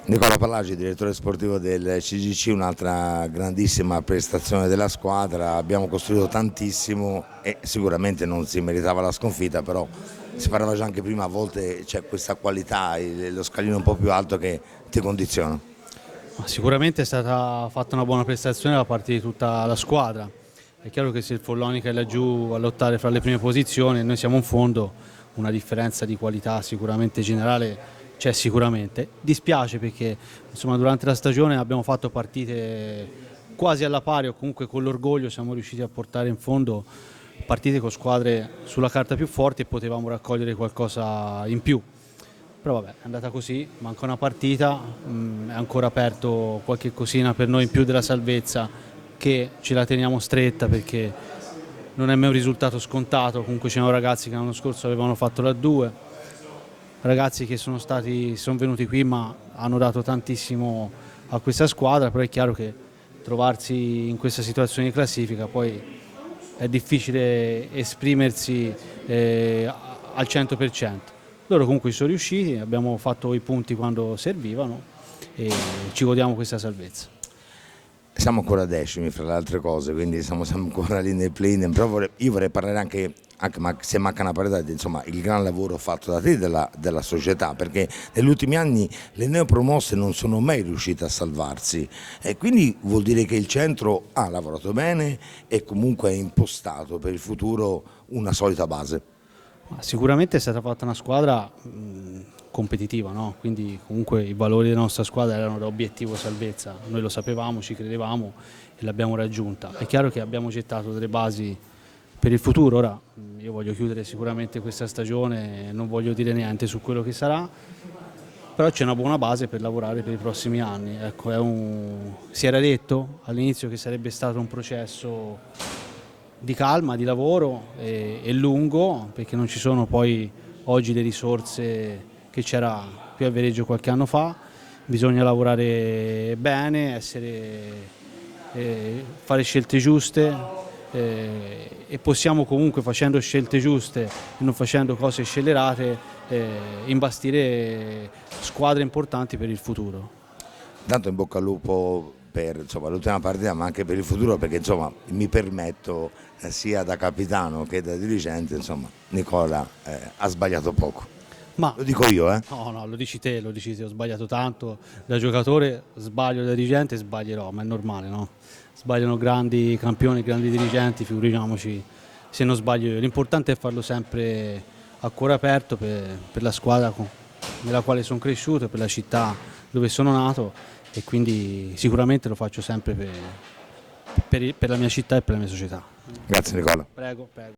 Nicola Pallagi, direttore sportivo del CGC, un'altra grandissima prestazione della squadra, abbiamo costruito tantissimo e sicuramente non si meritava la sconfitta, però si parlava già anche prima, a volte c'è questa qualità, lo scalino un po' più alto che ti condiziona. Ma sicuramente è stata fatta una buona prestazione da parte di tutta la squadra. È chiaro che se il Follonica è laggiù a lottare fra le prime posizioni e noi siamo in fondo, una differenza di qualità sicuramente generale c'è sicuramente. Dispiace perché insomma, durante la stagione abbiamo fatto partite quasi alla pari o comunque con l'orgoglio siamo riusciti a portare in fondo partite con squadre sulla carta più forti e potevamo raccogliere qualcosa in più. Però vabbè, è andata così, manca una partita, è ancora aperto qualche cosina per noi in più della salvezza che ce la teniamo stretta perché non è mai un risultato scontato, comunque c'erano ragazzi che l'anno scorso avevano fatto la 2, ragazzi che sono venuti qui ma hanno dato tantissimo a questa squadra, però è chiaro che trovarsi in questa situazione di classifica poi è difficile esprimersi al 100%. Loro comunque ci sono riusciti, abbiamo fatto i punti quando servivano e ci godiamo questa salvezza. Siamo ancora decimi fra le altre cose, quindi siamo ancora lì nei play-in, però io vorrei parlare anche se manca una parità, insomma, il gran lavoro fatto da te e della società, perché negli ultimi anni le neopromosse non sono mai riuscite a salvarsi e quindi vuol dire che il centro ha lavorato bene e comunque è impostato per il futuro una solida base. Sicuramente è stata fatta una squadra competitiva, no? Quindi comunque i valori della nostra squadra erano da obiettivo salvezza, noi lo sapevamo, ci credevamo e l'abbiamo raggiunta. È chiaro che abbiamo gettato delle basi per il futuro, ora io voglio chiudere sicuramente questa stagione, non voglio dire niente su quello che sarà, però c'è una buona base per lavorare per i prossimi anni. Ecco, si era detto all'inizio che sarebbe stato un processo di calma, di lavoro e lungo, perché non ci sono poi oggi le risorse che c'era qui a Viareggio qualche anno fa, bisogna lavorare bene, fare scelte giuste e possiamo comunque facendo scelte giuste e non facendo cose scellerate imbastire squadre importanti per il futuro. Tanto in bocca al lupo per l'ultima partita ma anche per il futuro perché insomma, mi permetto sia da capitano che da dirigente, insomma, Nicola ha sbagliato poco. Ma Lo dico io, no, lo dici te, ho sbagliato tanto, da giocatore sbaglio, da dirigente sbaglierò, ma è normale, no? Sbagliano grandi campioni, grandi dirigenti, figuriamoci se non sbaglio io. L'importante è farlo sempre a cuore aperto per la squadra nella quale sono cresciuto, per la città dove sono nato e quindi sicuramente lo faccio sempre per la mia città e per la mia società. Grazie Nicola. Prego, prego.